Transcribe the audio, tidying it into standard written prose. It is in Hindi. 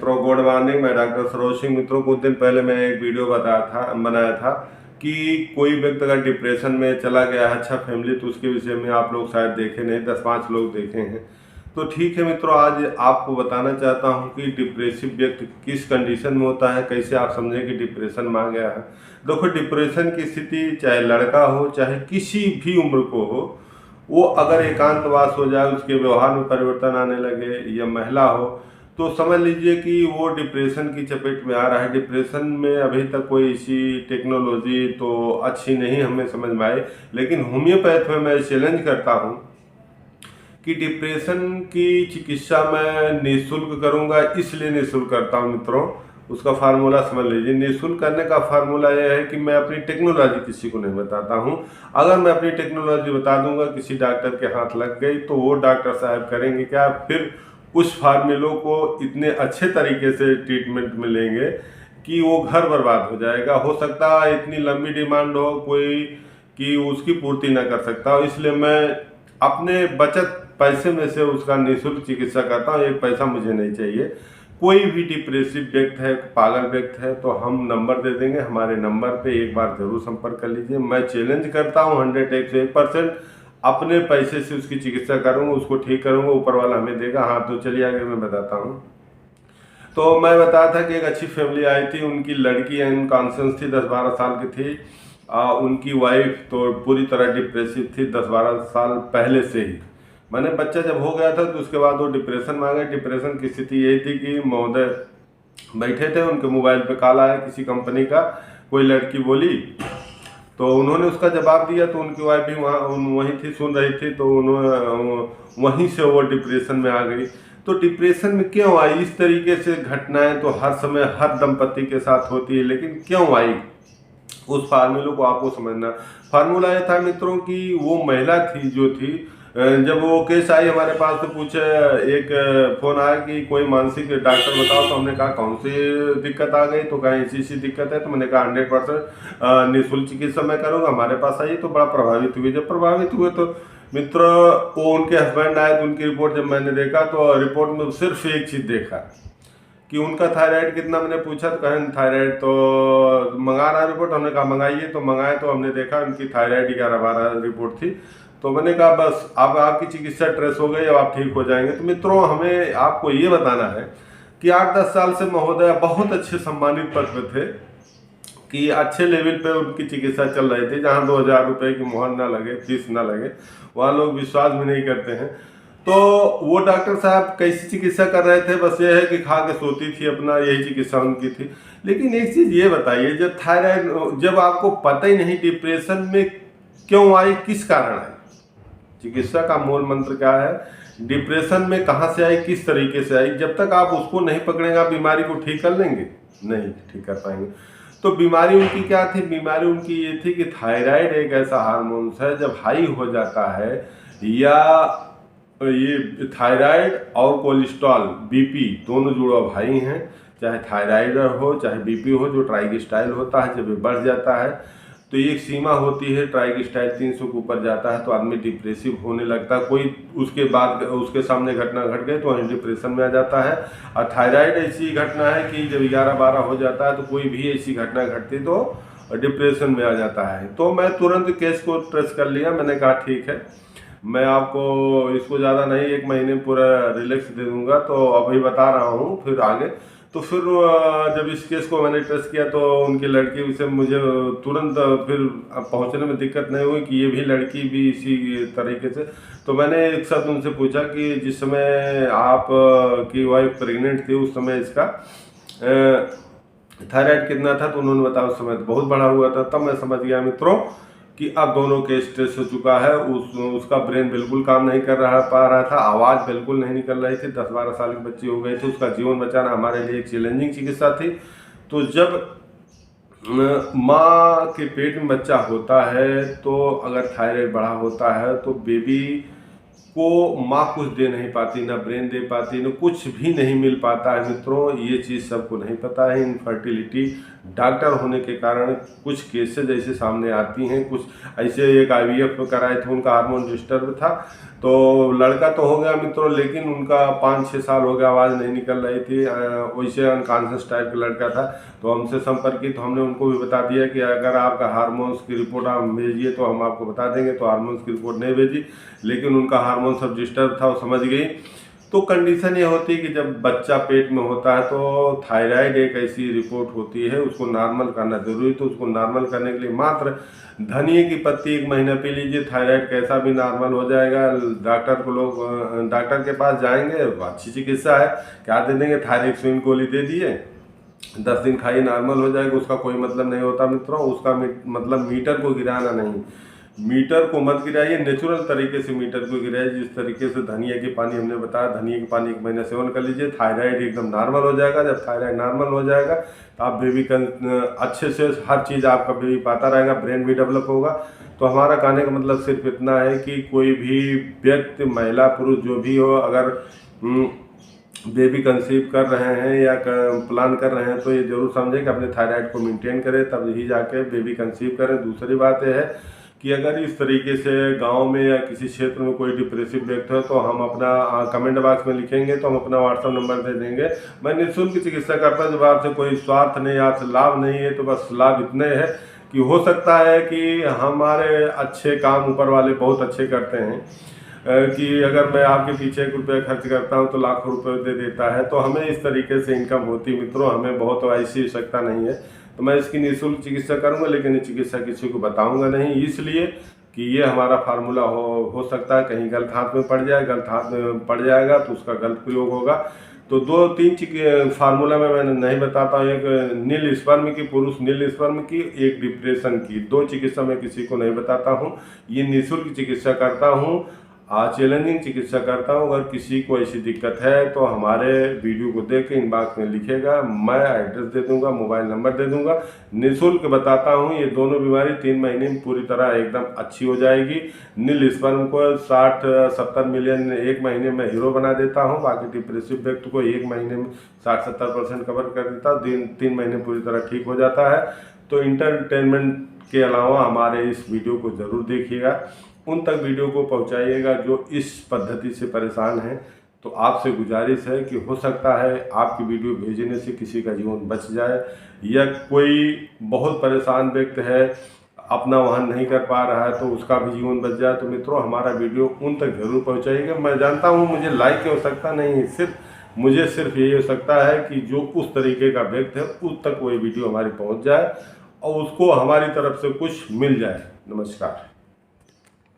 मित्रों, गुड मॉर्निंग। मैं डॉक्टर सरोज सिंह। मित्रों, कुछ दिन पहले मैं एक वीडियो बनाया था कि कोई व्यक्ति अगर डिप्रेशन में चला गया है, अच्छा फैमिली, तो उसके विषय में आप लोग शायद देखे नहीं, 10-5 लोग देखे हैं। तो ठीक है मित्रों, आज आपको बताना चाहता हूं कि डिप्रेसिव व्यक्ति किस कंडीशन में होता है, कैसे आप समझें कि डिप्रेशन में आ गया है। देखो, डिप्रेशन की स्थिति चाहे लड़का हो चाहे किसी भी उम्र को हो, वो अगर एकांतवास हो जाए, उसके व्यवहार में परिवर्तन आने लगे, या महिला हो, तो समझ लीजिए कि वो डिप्रेशन की चपेट में आ रहा है। डिप्रेशन में अभी तक कोई ऐसी टेक्नोलॉजी तो अच्छी नहीं हमें समझ में आई, लेकिन होम्योपैथ में मैं चैलेंज करता हूँ कि डिप्रेशन की चिकित्सा मैं निःशुल्क करूँगा। इसलिए निःशुल्क करता हूँ मित्रों, उसका फार्मूला समझ लीजिए। निःशुल्क करने का फार्मूला यह है कि मैं अपनी टेक्नोलॉजी किसी को नहीं बताता हूँ। अगर मैं अपनी टेक्नोलॉजी बता दूंगा, किसी डॉक्टर के हाथ लग गई, तो वो डॉक्टर साहब करेंगे क्या, फिर उस फार्मूलों को इतने अच्छे तरीके से ट्रीटमेंट में लेंगे कि वो घर बर्बाद हो जाएगा। हो सकता है इतनी लंबी डिमांड हो कोई कि उसकी पूर्ति ना कर सकता हो। इसलिए मैं अपने बचत पैसे में से उसका निःशुल्क चिकित्सा करता हूँ। एक पैसा मुझे नहीं चाहिए। कोई भी डिप्रेसिव व्यक्ति है, पागल व्यक्ति है, तो हम नंबर दे देंगे। हमारे नंबर पे एक बार जरूर संपर्क कर लीजिए। मैं चैलेंज करता हूँ 101% अपने पैसे से उसकी चिकित्सा करूँगा, उसको ठीक करूँगा, ऊपर वाला हमें देगा। हाँ, तो चलिए आगे मैं बताता हूँ। तो मैं बताया था कि एक अच्छी फैमिली आई थी, उनकी लड़की अनकॉन्शियस थी, 10-12 साल की थी। उनकी वाइफ तो पूरी तरह डिप्रेसिव थी 10-12 साल पहले से ही। मैंने बच्चा जब हो गया था तो उसके बाद वो डिप्रेशन में आ गए। डिप्रेशन की स्थिति यही थी कि महोदय बैठे थे, उनके मोबाइल पे कॉल आया किसी कंपनी का, कोई लड़की बोली, तो उन्होंने उसका जवाब दिया। तो उनकी वाइफ भी वहीं थी, सुन रही थी, तो उन्होंने वहीं से वो डिप्रेशन में आ गई। तो डिप्रेशन में क्यों आई? इस तरीके से घटनाएं तो हर समय हर दंपति के साथ होती है, लेकिन क्यों आई, उस फार्मूले को आपको समझना। फार्मूला ये था मित्रों कि वो महिला थी जो थी, जब वो केस आई हमारे पास तो पूछे, एक फोन आया कि कोई मानसिक डॉक्टर बताओ। तो हमने कहा कौन सी दिक्कत आ गई? तो कहा ऐसी दिक्कत है। तो मैंने कहा 100% निःशुल्क चिकित्सा मैं करूँगा, हमारे पास आइए। तो बड़ा प्रभावित हुए। जब प्रभावित हुए तो मित्र, वो उनके हस्बैंड आए, तो उनकी रिपोर्ट जब मैंने देखा तो रिपोर्ट में सिर्फ एक चीज़ देखा कि उनका थायराइड कितना। मैंने पूछा तो कहें थायराइड तो मंगा रहा रिपोर्ट। हमने कहा मंगाइए, तो मंगाए तो हमने देखा उनकी थायराइड 11-12 रिपोर्ट थी। तो मैंने कहा बस अब आपकी चिकित्सा ट्रेस हो गई, अब आप ठीक हो जाएंगे। तो मित्रों, हमें आपको ये बताना है कि 8-10 साल से महोदय बहुत अच्छे सम्मानित पद पे थे, कि अच्छे लेवल पे उनकी चिकित्सा चल रही थी, जहाँ 2,000 रुपये की मोहर ना लगे, फीस ना लगे, वहाँ लोग विश्वास भी नहीं करते हैं। तो वो डॉक्टर साहब कैसी चिकित्सा कर रहे थे? बस ये है कि खा के सोती थी, अपना यही चिकित्सा उनकी थी। लेकिन एक चीज़ ये बताइए, जब थायराइड, जब आपको पता ही नहीं डिप्रेशन में क्यों आई, किस कारण आई, चिकित्सा का मूल मंत्र क्या है, डिप्रेशन में कहाँ से आई, किस तरीके से आई, जब तक आप उसको नहीं पकड़ेंगे आप बीमारी को ठीक कर लेंगे? नहीं ठीक कर पाएंगे। तो बीमारी उनकी क्या थी? बीमारी उनकी ये थी कि थायराइड एक ऐसा हार्मोन्स है, जब हाई हो जाता है, या ये थायराइड और कोलेस्ट्रॉल, बीपी दोनों जुड़ा भाई हैं। चाहे थायराइड हो चाहे बीपी हो, जो ट्राइग्लिसराइड होता है, जब ये बढ़ जाता है तो एक सीमा होती है, ट्राइग्लिसराइड 300 के ऊपर जाता है तो आदमी डिप्रेसिव होने लगता है। कोई उसके बाद उसके सामने घटना घट गई तो डिप्रेशन में आ जाता है। और थायराइड ऐसी घटना है कि जब 11-12 हो जाता है तो कोई भी ऐसी घटना घटती तो डिप्रेशन में आ जाता है। तो मैं तुरंत केस को ट्रेस कर लिया। मैंने कहा ठीक है, मैं आपको इसको ज़्यादा नहीं, 1 महीने पूरा रिलैक्स दे दूंगा। तो अभी बता रहा हूँ फिर आगे। तो फिर जब इस केस को मैंने टेस्ट किया तो उनकी लड़की से मुझे तुरंत फिर पहुंचने में दिक्कत नहीं हुई कि ये भी लड़की भी इसी तरीके से। तो मैंने एक साथ उनसे पूछा कि जिस समय आप की वाइफ प्रेग्नेंट थी उस समय इसका थायराइड कितना था? तो उन्होंने बताया उस समय तो बहुत बढ़ा हुआ था। तब मैं समझ गया मित्रों कि अब दोनों के स्ट्रेस हो चुका है। उसका ब्रेन बिल्कुल काम नहीं कर पा रहा था, आवाज़ बिल्कुल नहीं निकल रही थी, 10-12 साल की बच्ची हो गई थी, उसका जीवन बचाना हमारे लिए एक चैलेंजिंग चिकित्सा थी। तो जब माँ के पेट में बच्चा होता है तो अगर थायराइड बढ़ा होता है तो बेबी को माँ कुछ दे नहीं पाती, ना ब्रेन दे पाती, ना कुछ भी नहीं मिल पाता है मित्रों। ये चीज़ सबको नहीं पता है। इनफर्टिलिटी डॉक्टर होने के कारण कुछ केसेज ऐसे सामने आती हैं। कुछ ऐसे, एक IVF कराए थे, उनका हार्मोन डिस्टर्ब था, तो लड़का तो हो गया मित्रों, लेकिन उनका 5-6 साल हो गया, आवाज़ नहीं निकल रही थी, वैसे अनकॉन्शियस टाइप का लड़का था। तो हमसे संपर्क की तो हमने उनको भी बता दिया कि अगर आपका हार्मोन्स की रिपोर्ट आप भेजिए तो हम आपको बता देंगे। तो हार्मोन्स की रिपोर्ट नहीं भेजी, लेकिन उनका हार्मोन सब डिस्टर्ब था, वो समझ गई। तो कंडीशन ये होती है कि जब बच्चा पेट में होता है तो थायराइड एक ऐसी रिपोर्ट होती है, उसको नॉर्मल करना जरूरी। तो उसको नॉर्मल करने के लिए मात्र धनिए की पत्ती 1 महीना पी लीजिए, थायराइड कैसा भी नॉर्मल हो जाएगा। डॉक्टर के पास जाएंगे, अच्छी चिकित्सा है, क्या दे देंगे, थायरॉक्सिन गोली दे दिए, 10 दिन खाइए, नॉर्मल हो जाएगा। उसका कोई मतलब नहीं होता मित्रों, उसका मतलब मीटर को गिराना नहीं, मीटर को मत गिराइए, नेचुरल तरीके से मीटर को गिराइए। जिस तरीके से धनिया की पानी हमने बताया, धनिया की पानी 1 महीना सेवन कर लीजिए, थायराइड एकदम नॉर्मल हो जाएगा। जब थायराइड नॉर्मल हो जाएगा तो आप बेबी का अच्छे से हर चीज़ आपका बेबी पाता रहेगा, ब्रेन भी डेवलप होगा। तो हमारा कहने का मतलब सिर्फ इतना है कि कोई भी व्यक्ति, महिला पुरुष जो भी हो, अगर बेबी कंसीव कर रहे हैं या प्लान कर रहे हैं तो ये जरूर समझें कि अपने थायराइड को मेंटेन करें, तब ही जाके बेबी कंसीव करें। दूसरी बात यह है कि अगर इस तरीके से गांव में या किसी क्षेत्र में कोई डिप्रेसिव व्यक्ति है तो हम अपना कमेंट बॉक्स में लिखेंगे, तो हम अपना व्हाट्सअप नंबर दे देंगे। मैं निःशुल्क चिकित्सा करता हूँ, जब आपसे कोई स्वार्थ नहीं, आपसे लाभ नहीं है। तो बस लाभ इतने है कि हो सकता है कि हमारे अच्छे काम ऊपर वाले बहुत अच्छे करते हैं, कि अगर मैं आपके पीछे 1 रुपया खर्च करता हूं तो लाखों रुपए दे देता है। तो हमें इस तरीके से इनकम होती मित्रों, हमें बहुत ऐसी आवश्यकता नहीं है। तो मैं इसकी निःशुल्क चिकित्सा करूंगा, लेकिन ये चिकित्सा किसी को बताऊंगा नहीं, इसलिए कि ये हमारा फार्मूला हो सकता है कहीं गलत हाथ में पड़ जाए, गलत हाथ में पड़ जाएगा तो उसका गलत प्रयोग होगा। तो 2-3 फार्मूला में मैं नहीं बताता हूँ, एक नील स्पर्म की, पुरुष नील स्पर्म की, एक डिप्रेशन की, 2 चिकित्सा मैं किसी को नहीं बताता हूँ। ये निःशुल्क चिकित्सा करता हूँ, चैलेंजिंग चिकित्सा करता हूँ। अगर किसी को ऐसी दिक्कत है तो हमारे वीडियो को देख के इनबॉक्स में लिखेगा, मैं एड्रेस दे दूंगा, मोबाइल नंबर दे दूंगा, निःशुल्क बताता हूँ। ये दोनों बीमारी 3 महीने में पूरी तरह एकदम अच्छी हो जाएगी। नील स्पर्म को 60-70 मिलियन 1 महीने में हीरो बना देता हूँ, बाकी डिप्रेसिव व्यक्ति को 1 महीने में 60-70% कवर कर देता हूँ, 3 महीने पूरी तरह ठीक हो जाता है। तो इंटरटेनमेंट के अलावा हमारे इस वीडियो को ज़रूर देखिएगा, उन तक वीडियो को पहुंचाइएगा जो इस पद्धति से परेशान हैं। तो आपसे गुजारिश है कि हो सकता है आपकी वीडियो भेजने से किसी का जीवन बच जाए, या कोई बहुत परेशान व्यक्ति है, अपना वहन नहीं कर पा रहा है, तो उसका भी जीवन बच जाए। तो मित्रों, हमारा वीडियो उन तक जरूर पहुंचाइएगा। मैं जानता हूं मुझे लाइक की आवश्यकता नहीं है, मुझे सिर्फ यही हो सकता है कि जो उस तरीके का व्यक्ति है उस तक वही वीडियो हमारी पहुँच जाए और उसको हमारी तरफ से कुछ मिल जाए। नमस्कार।